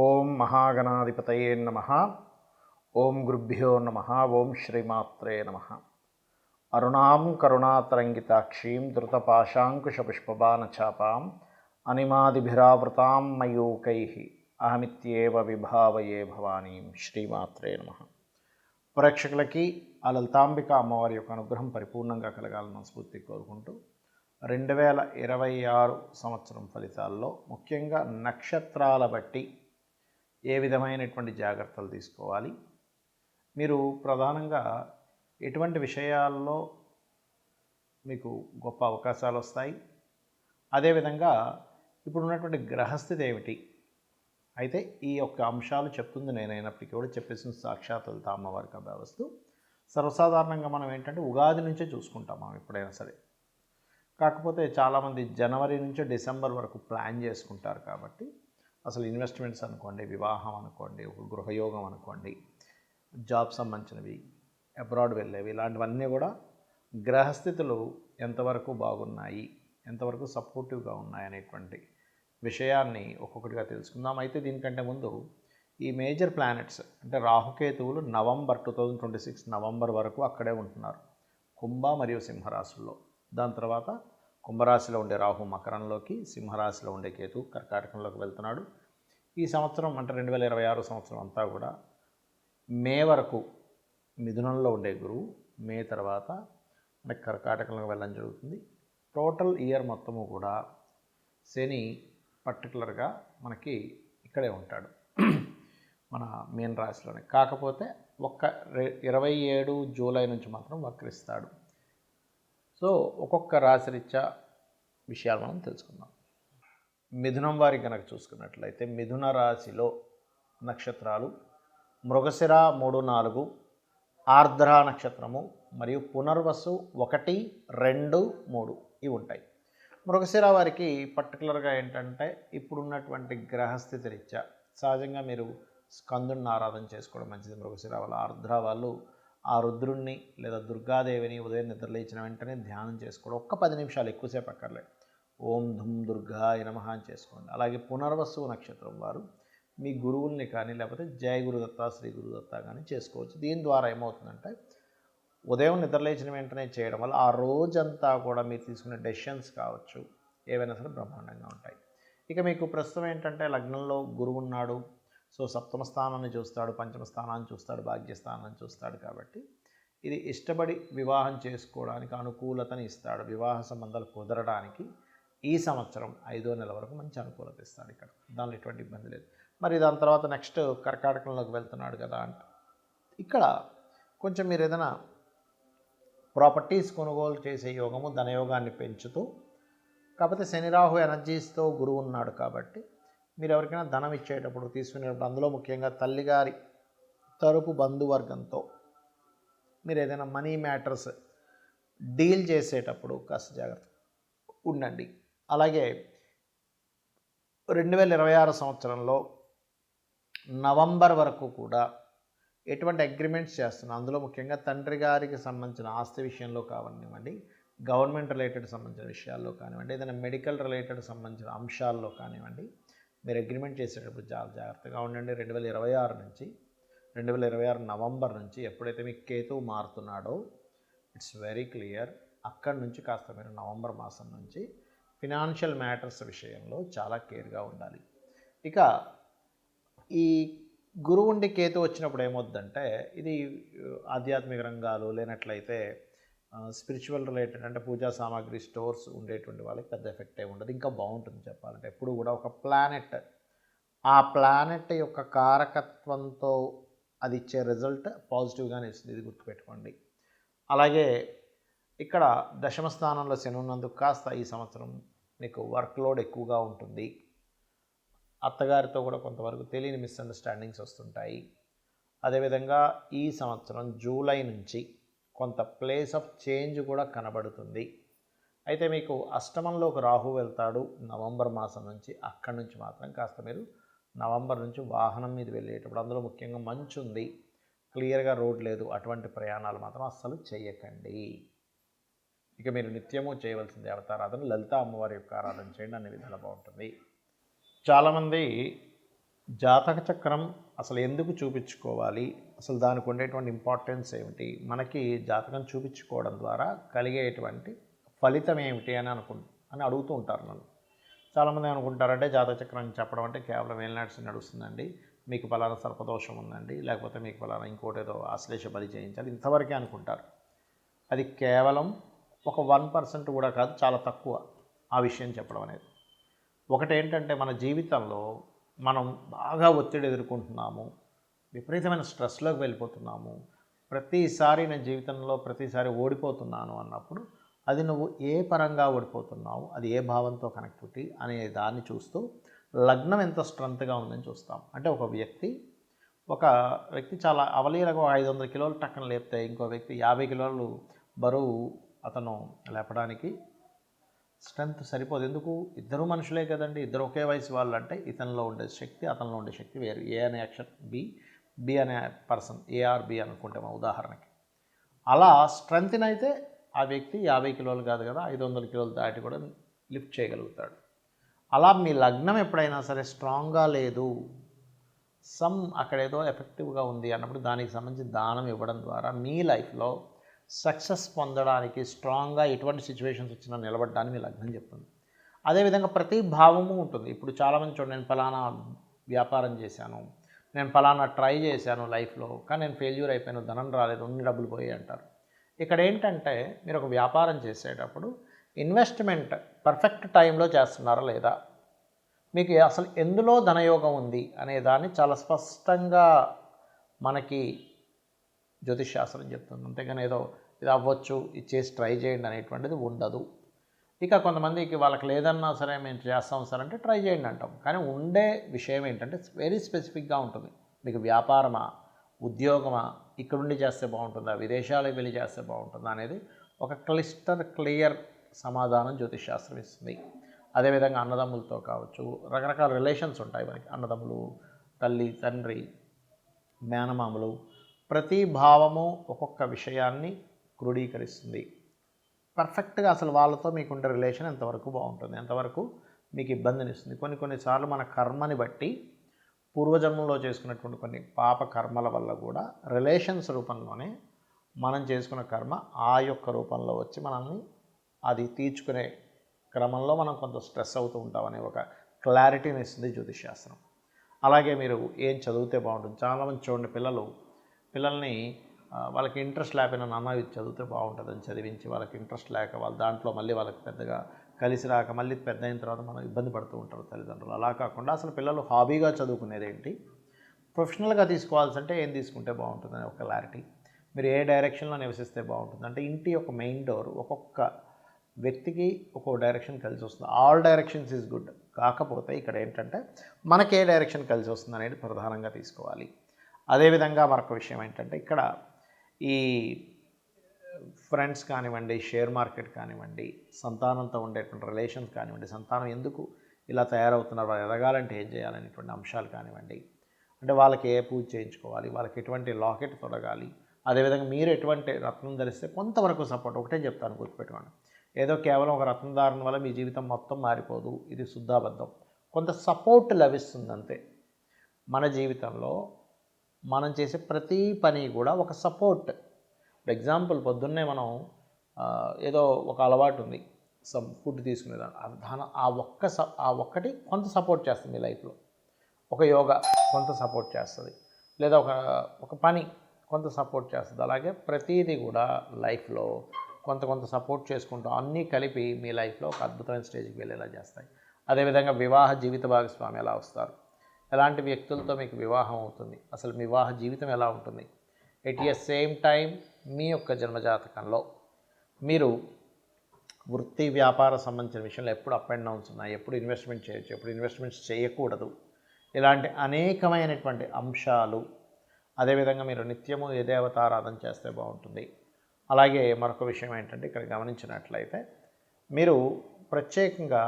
ఓం మహాగణాధిపతయే నమ. ఓం గురుభ్యో నమ. ఓం శ్రీమాత్రే నమ. అరుణాం కరుణాతరంగితాక్షీం ధృతపాశాంకుశపుష్పబాణచాపాం అనిమాదిభిరావృతాం మయూకై అహమిత్యేవ విభావయే భవానీం. శ్రీమాత్రే నమ. ప్రేక్షకులకి ఆ లలితాంబిక అమ్మవారి యొక్క అనుగ్రహం పరిపూర్ణంగా కలగాలని మనస్ఫూర్తి కోరుకుంటూ 2026 సంవత్సరం ఫలితాల్లో ముఖ్యంగా నక్షత్రాల బట్టి ఏ విధమైనటువంటి జాగ్రత్తలు తీసుకోవాలి, మీరు ప్రధానంగా ఎటువంటి విషయాల్లో మీకు గొప్ప అవకాశాలు వస్తాయి, అదేవిధంగా ఇప్పుడు ఉన్నటువంటి గ్రహస్థితి ఏమిటి, అయితే ఈ యొక్క అంశాలు చెప్తుంది నేనైనప్పటికీ కూడా చెప్పేసిన సాక్షాత్ లలితా అమ్మవారికి అభ్యవస్తు. సర్వసాధారణంగా మనం ఏంటంటే ఉగాది నుంచే చూసుకుంటాం మనం ఎప్పుడైనా సరే. కాకపోతే చాలామంది జనవరి నుంచి డిసెంబర్ వరకు ప్లాన్ చేసుకుంటారు కాబట్టి అసలు ఇన్వెస్ట్మెంట్స్ అనుకోండి, వివాహం అనుకోండి, ఒక గృహయోగం అనుకోండి, జాబ్ సంబంధించినవి, అబ్రాడ్ వెళ్ళేవి, ఇలాంటివన్నీ కూడా గ్రహస్థితులు ఎంతవరకు బాగున్నాయి, ఎంతవరకు సపోర్టివ్గా ఉన్నాయి అనేటువంటి విషయాన్ని ఒక్కొక్కటిగా తెలుసుకుందాం. అయితే దీనికంటే ముందు ఈ మేజర్ ప్లానెట్స్ అంటే రాహుకేతువులు నవంబర్ 2026 నవంబర్ వరకు అక్కడే ఉంటున్నారు, కుంభ మరియు సింహరాశుల్లో. దాని తర్వాత కుంభరాశిలో ఉండే రాహు మకరంలోకి, సింహరాశిలో ఉండే కేతు కర్కాటకంలోకి వెళ్తున్నాడు. ఈ సంవత్సరం అంటే 2026 సంవత్సరం అంతా కూడా మే వరకు మిథునంలో ఉండే గురువు మే తర్వాత మనకి కర్కాటకంలోకి వెళ్ళడం జరుగుతుంది. టోటల్ ఇయర్ మొత్తము కూడా శని పర్టికులర్గా మనకి ఇక్కడే ఉంటాడు మన మీన రాశిలోనే. కాకపోతే 27 జూలై నుంచి మాత్రం వక్రిస్తాడు. సో ఒక్కొక్క రాశిరీత్యా విషయాలు మనం తెలుసుకుందాం. మిథునం వారి కనుక చూసుకున్నట్లయితే మిథున రాశిలో నక్షత్రాలు మృగశిర 3, 4, ఆర్ద్ర నక్షత్రము మరియు పునర్వసు 1, 2, 3 ఇవి ఉంటాయి. మృగశిర వారికి పర్టికులర్గా ఏంటంటే ఇప్పుడున్నటువంటి గ్రహస్థితి రీత్యా సహజంగా మీరు స్కందుని ఆరాధన చేసుకోవడం మంచిది. మృగశిర వాళ్ళ ఆర్ద్ర వాళ్ళు ఆ రుద్రుణ్ణి లేదా దుర్గాదేవిని ఉదయం నిద్రలేచిన వెంటనే ధ్యానం చేసుకోవడం, ఒక్క 10 నిమిషాలు, ఎక్కువసేపు అక్కర్లే. ఓం ధుమ్ దుర్గాయ నమః అని చేసుకోండి. అలాగే పునర్వసు నక్షత్రం వారు మీ గురువుల్ని కానీ లేకపోతే జయ గురుదత్త, శ్రీ గురుదత్త కానీ చేసుకోవచ్చు. దీని ద్వారా ఏమవుతుందంటే ఉదయం నిద్రలేచిన వెంటనే చేయడం వల్ల ఆ రోజంతా కూడా మీరు తీసుకునే డెసిషన్స్ కావచ్చు ఏవైనా సరే బ్రహ్మాండంగా ఉంటాయి. ఇక మీకు ప్రస్తుతం ఏంటంటే లగ్నంలో గురువు ఉన్నాడు. సో సప్తమ స్థానాన్ని చూస్తాడు, పంచమ స్థానాన్ని చూస్తాడు, భాగ్యస్థానాన్ని చూస్తాడు. కాబట్టి ఇది ఇష్టపడి వివాహం చేసుకోవడానికి అనుకూలతని ఇస్తాడు. వివాహ సంబంధాలు కుదరడానికి ఈ సంవత్సరం 5వ నెల వరకు మంచి అనుకూలత ఇస్తాడు. ఇక్కడ దానిలో ఎటువంటి ఇబ్బంది లేదు. మరి దాని తర్వాత నెక్స్ట్ కర్కాటకంలోకి వెళ్తున్నాడు కదా అంటే ఇక్కడ కొంచెం మీరు ఏదైనా ప్రాపర్టీస్ కొనుగోలు చేసే యోగము, ధనయోగాన్ని పెంచుతూ, కాకపోతే శని రాహు ఎనర్జీస్తో గురువు ఉన్నాడు కాబట్టి మీరు ఎవరికైనా ధనం ఇచ్చేటప్పుడు తీసుకునేటప్పుడు అందులో ముఖ్యంగా తల్లిగారి తరపు బంధువర్గంతో మీరు ఏదైనా మనీ మ్యాటర్స్ డీల్ చేసేటప్పుడు కాస్త జాగ్రత్త ఉండండి. అలాగే 2026 సంవత్సరంలో నవంబర్ వరకు కూడా ఎటువంటి అగ్రిమెంట్స్ చేస్తున్నాం, అందులో ముఖ్యంగా తండ్రి గారికి సంబంధించిన ఆస్తి విషయంలో కానివ్వండి, గవర్నమెంట్ రిలేటెడ్ సంబంధించిన విషయాల్లో కానివ్వండి, ఏదైనా మెడికల్ రిలేటెడ్ సంబంధించిన అంశాల్లో కానివ్వండి, మీరు అగ్రిమెంట్ చేసేటప్పుడు చాలా జాగ్రత్తగా ఉండండి. 2026 నవంబర్ నుంచి ఎప్పుడైతే మీకు కేతువు మారుతున్నాడో ఇట్స్ వెరీ క్లియర్, అక్కడి నుంచి కాస్త మీరు నవంబర్ మాసం నుంచి ఫినాన్షియల్ మ్యాటర్స్ విషయంలో చాలా కేర్గా ఉండాలి. ఇక ఈ గురువుండి కేతు వచ్చినప్పుడు ఏమవుద్దంటే ఇది ఆధ్యాత్మిక రంగాలు లేనట్లయితే స్పిరిచువల్ రిలేటెడ్ అంటే పూజా సామాగ్రి స్టోర్స్ ఉండేటువంటి వాళ్ళకి పెద్ద ఎఫెక్ట్ ఏమి ఉండదు, ఇంకా బాగుంటుంది చెప్పాలంటే. ఎప్పుడు కూడా ఒక ప్లానెట్ ఆ ప్లానెట్ యొక్క కారకత్వంతో అది ఇచ్చే రిజల్ట్ పాజిటివ్గానే ఇస్తుంది, ఇది గుర్తుపెట్టుకోండి. అలాగే ఇక్కడ దశమ స్థానంలో శని ఉన్నందుకు కాస్త ఈ సంవత్సరం మీకు వర్క్లోడ్ ఎక్కువగా ఉంటుంది. అత్తగారితో కూడా కొంతవరకు తెలియని మిస్అండర్స్టాండింగ్స్ వస్తుంటాయి. అదేవిధంగా ఈ సంవత్సరం జూలై నుంచి కొంత ప్లేస్ ఆఫ్ చేంజ్ కూడా కనబడుతుంది. అయితే మీకు అష్టమంలో ఒక రాహు వెళ్తాడు నవంబర్ మాసం నుంచి. అక్కడి నుంచి మాత్రం కాస్త మీరు నవంబర్ నుంచి వాహనం మీద వెళ్ళేటప్పుడు, అందులో ముఖ్యంగా మంచు ఉంది, క్లియర్గా రోడ్ లేదు, అటువంటి ప్రయాణాలు మాత్రం అస్సలు చేయకండి. ఇక మీరు నిత్యము చేయవలసిన దేవతారాధన లలితా అమ్మవారి యొక్క ఆరాధన చేయండి, అన్ని విధాలు బాగుంటుంది. చాలామంది జాతక చక్రం అసలు ఎందుకు చూపించుకోవాలి, అసలు దానికి ఉండేటువంటి ఇంపార్టెన్స్ ఏమిటి, మనకి జాతకం చూపించుకోవడం ద్వారా కలిగేటువంటి ఫలితం ఏమిటి అని అడుగుతూ ఉంటారు నన్ను. చాలామంది అనుకుంటారంటే జాతక చక్రం చెప్పడం అంటే కేవలం ఏలినాడ్స్ నడుస్తుందండి, మీకు పలానా సర్పదోషం ఉందండి, లేకపోతే మీకు పలానా ఇంకోటి ఏదో ఆశ్లేష బలి చేయించాలి, ఇంతవరకే అనుకుంటారు. అది కేవలం ఒక 1% కూడా కాదు, చాలా తక్కువ ఆ విషయం చెప్పడం అనేది. ఒకటి ఏంటంటే మన జీవితంలో మనం బాగా ఒత్తిడి ఎదుర్కొంటున్నాము, విపరీతమైన స్ట్రెస్లోకి వెళ్ళిపోతున్నాము, ప్రతిసారి నేను జీవితంలో ప్రతిసారి ఓడిపోతున్నాను అన్నప్పుడు అది నువ్వు ఏ పరంగా ఓడిపోతున్నావు, అది ఏ భావంతో కనెక్టివిటీ అనే దాన్ని చూస్తూ లగ్నం ఎంత స్ట్రెంత్గా ఉందని చూస్తాం. అంటే ఒక వ్యక్తి చాలా అవలీలగా 500 కిలోలు టక్కన లేపితే ఇంకో వ్యక్తి 50 కిలోలు బరువు అతను లేపడానికి స్ట్రెంత్ సరిపోదు. ఎందుకు? ఇద్దరు మనుషులే కదండి, ఇద్దరు ఒకే వయసు వాళ్ళు. అంటే ఇతనిలో ఉండే శక్తి అతనిలో ఉండే శక్తి వేరు. ఏ అనే యాక్షన్ బి అనే పర్సన్, ఏఆర్బి అనుకుంటే మా ఉదాహరణకి. అలా స్ట్రెంత్ని అయితే ఆ వ్యక్తి 50 కిలోలు కాదు కదా, 500 కిలోలు దాటి కూడా లిఫ్ట్ చేయగలుగుతాడు. అలా మీ లగ్నం ఎప్పుడైనా సరే స్ట్రాంగ్గా లేదు, అక్కడేదో ఎఫెక్టివ్గా ఉంది అన్నప్పుడు దానికి సంబంధించి దానం ఇవ్వడం ద్వారా మీ లైఫ్లో సక్సెస్ పొందడానికి, స్ట్రాంగ్గా ఎటువంటి సిచ్యువేషన్స్ వచ్చినా నిలబడడానికి మీ లగ్నం చెప్తుంది. అదేవిధంగా ప్రతి భావము ఉంటుంది. ఇప్పుడు చాలామంది చూడండి, నేను ఫలానా వ్యాపారం చేశాను, నేను ఫలానా ట్రై చేశాను లైఫ్లో, కానీ నేను ఫెయిల్యూర్ అయిపోయాను, ధనం రాలేదు, ఉన్ని డబ్బులు పోయాయి అంటారు. ఇక్కడ ఏంటంటే మీరు ఒక వ్యాపారం చేసేటప్పుడు ఇన్వెస్ట్మెంట్ పర్ఫెక్ట్ టైంలో చేస్తున్నారా లేదా, మీకు అసలు ఎందులో ధనయోగం ఉంది అనే దాన్ని చాలా స్పష్టంగా మనకి జ్యోతిష్ శాస్త్రం చెప్తుంది. అంతేగాని ఏదో ఇది అవ్వచ్చు, ఇది చేసి ట్రై చేయండి అనేటువంటిది ఉండదు. ఇక కొంతమందికి వాళ్ళకి లేదన్నా సరే మేము చేస్తాం సార్ అంటే ట్రై చేయండి అంటాం. కానీ ఉండే విషయం ఏంటంటే వెరీ స్పెసిఫిక్గా ఉంటుంది. మీకు వ్యాపారమా, ఉద్యోగమా, ఇక్కడుండి చేస్తే బాగుంటుందా, విదేశాలకు వెళ్ళి చేస్తే బాగుంటుందా అనేది ఒక క్లియర్ సమాధానం జ్యోతిష్ శాస్త్రం ఇస్తుంది. అదేవిధంగా అన్నదమ్ములతో కావచ్చు, రకరకాల రిలేషన్స్ ఉంటాయి మనకి. అన్నదమ్ములు, తల్లి, తండ్రి, మేనమామలు, ప్రతి భావము ఒక్కొక్క విషయాన్ని క్రోడీకరిస్తుంది. పర్ఫెక్ట్గా అసలు వాళ్ళతో మీకుండే రిలేషన్ ఎంతవరకు బాగుంటుంది, ఎంతవరకు మీకు ఇబ్బందినిస్తుంది. కొన్నిసార్లు మన కర్మని బట్టి పూర్వజన్మంలో చేసుకున్నటువంటి కొన్ని పాప కర్మల వల్ల కూడా రిలేషన్స్ రూపంలోనే మనం చేసుకున్న కర్మ ఆ యొక్క రూపంలో వచ్చి మనల్ని అది తీర్చుకునే క్రమంలో మనం కొంత స్ట్రెస్ అవుతూ ఉంటామనే ఒక క్లారిటీని ఇస్తుంది జ్యోతిష్ శాస్త్రం. అలాగే మీరు ఏం చదివితే బాగుంటుంది. చాలామంది చూడండి, పిల్లల్ని వాళ్ళకి ఇంట్రెస్ట్ లేకపోయినా నాన్న ఇది చదివితే బాగుంటుందని చదివించి వాళ్ళకి ఇంట్రెస్ట్ లేక వాళ్ళు దాంట్లో మళ్ళీ వాళ్ళకి పెద్దగా కలిసి రాక మళ్ళీ పెద్ద అయిన తర్వాత మనం ఇబ్బంది పడుతూ ఉంటారు తల్లిదండ్రులు. అలా కాకుండా అసలు పిల్లలు హాబీగా చదువుకునేది ఏంటి, ప్రొఫెషనల్గా తీసుకోవాల్సి అంటే ఏం తీసుకుంటే బాగుంటుందని ఒక క్లారిటీ, మీరు ఏ డైరెక్షన్లో నివసిస్తే బాగుంటుంది అంటే ఇంటి యొక్క మెయిన్ డోర్ ఒక్కొక్క వ్యక్తికి ఒక్కొక్క డైరెక్షన్ కలిసి వస్తుంది. All directions is good. కాకపోతే ఇక్కడ ఏంటంటే మనకి ఏ డైరెక్షన్ కలిసి వస్తుంది అనేది ప్రధానంగా తీసుకోవాలి. అదేవిధంగా మరొక విషయం ఏంటంటే ఇక్కడ ఈ ఫ్రెండ్స్ కానివ్వండి, షేర్ మార్కెట్ కానివ్వండి, సంతానంతో ఉండేటువంటి రిలేషన్స్ కానివ్వండి, సంతానం ఎందుకు ఇలా తయారవుతున్నారు, వాళ్ళు ఎదగాలంటే ఏం చేయాలనేటువంటి అంశాలు కానివ్వండి, అంటే వాళ్ళకి ఏ పూజ చేయించుకోవాలి, వాళ్ళకి ఎటువంటి లాకెట్ తొడగాలి, అదేవిధంగా మీరు ఎటువంటి రత్నం ధరిస్తే కొంతవరకు సపోర్ట్. ఒకటే చెప్తాను, గుర్తుపెట్టుకోండి, ఏదో కేవలం ఒక రత్నం ధారణ వల్ల మీ జీవితం మొత్తం మారిపోదు, ఇది శుద్ధాబద్ధం. కొంత సపోర్ట్ లభిస్తుంది అంతే. మన జీవితంలో మనం చేసే ప్రతి పని కూడా ఒక సపోర్ట్. ఫర్ ఎగ్జాంపుల్ పొద్దున్నే మనం ఏదో ఒక అలవాటు ఉంది, ఫుడ్ తీసుకునేదాన్ని, ఆ ఒక్కటి కొంత సపోర్ట్ చేస్తుంది మీ లైఫ్లో. ఒక యోగా కొంత సపోర్ట్ చేస్తుంది, లేదా ఒక పని కొంత సపోర్ట్ చేస్తుంది. అలాగే ప్రతిదీ కూడా లైఫ్లో కొంత సపోర్ట్ చేసుకుంటూ అన్నీ కలిపి మీ లైఫ్లో ఒక అద్భుతమైన స్టేజ్కి వెళ్ళేలా చేస్తాయి. అదేవిధంగా వివాహ జీవిత భాగస్వామి ఎలా వస్తారు, ఎలాంటి వ్యక్తులతో మీకు వివాహం అవుతుంది, అసలు మీ వివాహ జీవితం ఎలా ఉంటుంది. ఎట్ ద సేమ్ టైం మీ యొక్క జన్మజాతకంలో మీరు వృత్తి వ్యాపార సంబంధించిన విషయంలో ఎప్పుడు అప్ అండ్ డౌన్స్ ఉన్నాయి, ఎప్పుడు ఇన్వెస్ట్మెంట్ చేయొచ్చు, ఎప్పుడు ఇన్వెస్ట్మెంట్స్ చేయకూడదు, ఇలాంటి అనేకమైనటువంటి అంశాలు. అదేవిధంగా మీరు నిత్యము ఏ దేవతారాధన చేస్తే బాగుంటుంది. అలాగే మరొక విషయం ఏంటంటే ఇక్కడ గమనించినట్లయితే మీరు ప్రత్యేకంగా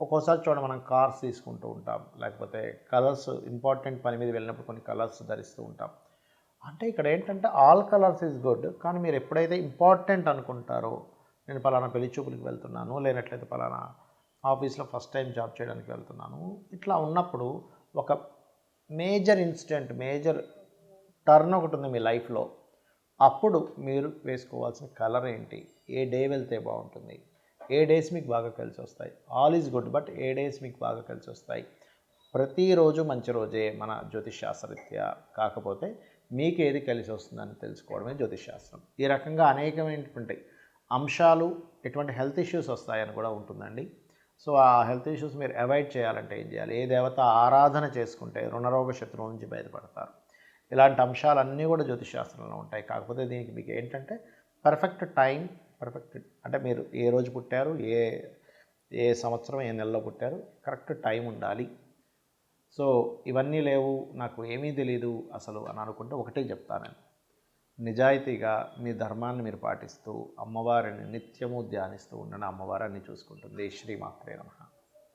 ఒక్కోసారి చూడండి, మనం కార్స్ తీసుకుంటూ ఉంటాం, లేకపోతే కలర్స్, ఇంపార్టెంట్ పని మీద వెళ్ళినప్పుడు కొన్ని కలర్స్ ధరిస్తూ ఉంటాం. అంటే ఇక్కడ ఏంటంటే ఆల్ కలర్స్ ఈజ్ గుడ్, కానీ మీరు ఎప్పుడైతే ఇంపార్టెంట్ అనుకుంటారో, నేను పలానా పెళ్లి చూపులకు వెళ్తున్నాను, లేనట్లయితే పలానా ఆఫీస్లో ఫస్ట్ టైం జాబ్ చేయడానికి వెళ్తున్నాను, ఇట్లా ఉన్నప్పుడు ఒక మేజర్ టర్న్ ఒకటి ఉంది మీ లైఫ్లో, అప్పుడు మీరు వేసుకోవాల్సిన కలర్ ఏంటి, ఏ డే వెళ్తే బాగుంటుంది, ఏ డేస్ మీకు బాగా కలిసి వస్తాయి. All is good, but A days మీకు బాగా కలిసి వస్తాయి. ప్రతిరోజు మంచి రోజే మన జ్యోతిష్ శాస్త్రరీత్యా. కాకపోతే మీకు ఏది కలిసి వస్తుందని తెలుసుకోవడమే జ్యోతిష్ శాస్త్రం. ఈ రకంగా అనేకమైనటువంటి అంశాలు, ఎటువంటి హెల్త్ ఇష్యూస్ వస్తాయని కూడా ఉంటుందండి. సో ఆ హెల్త్ ఇష్యూస్ మీరు అవాయిడ్ చేయాలంటే ఏం చేయాలి, ఏ దేవత ఆరాధన చేసుకుంటే రుణరోగ శత్రువుల నుంచి బయటపడతారు. ఇలాంటి అంశాలన్నీ కూడా జ్యోతిష్ శాస్త్రంలో ఉంటాయి. కాకపోతే దీనికి మీకు ఏంటంటే పర్ఫెక్ట్ టైం, పర్ఫెక్ట్ అంటే మీరు ఏ రోజు పుట్టారు, ఏ ఏ సంవత్సరం ఏ నెలలో పుట్టారు, కరెక్ట్ టైం ఉండాలి. సో ఇవన్నీ లేవు, నాకు ఏమీ తెలీదు అసలు అని అనుకుంటే ఒకటే చెప్తాను, నిజాయితీగా మీ ధర్మాన్ని మీరు పాటిస్తూ అమ్మవారిని నిత్యము ధ్యానిస్తూ ఉండడం, అమ్మవారిని చూసుకుంటుంది. శ్రీమాత్రే నమః.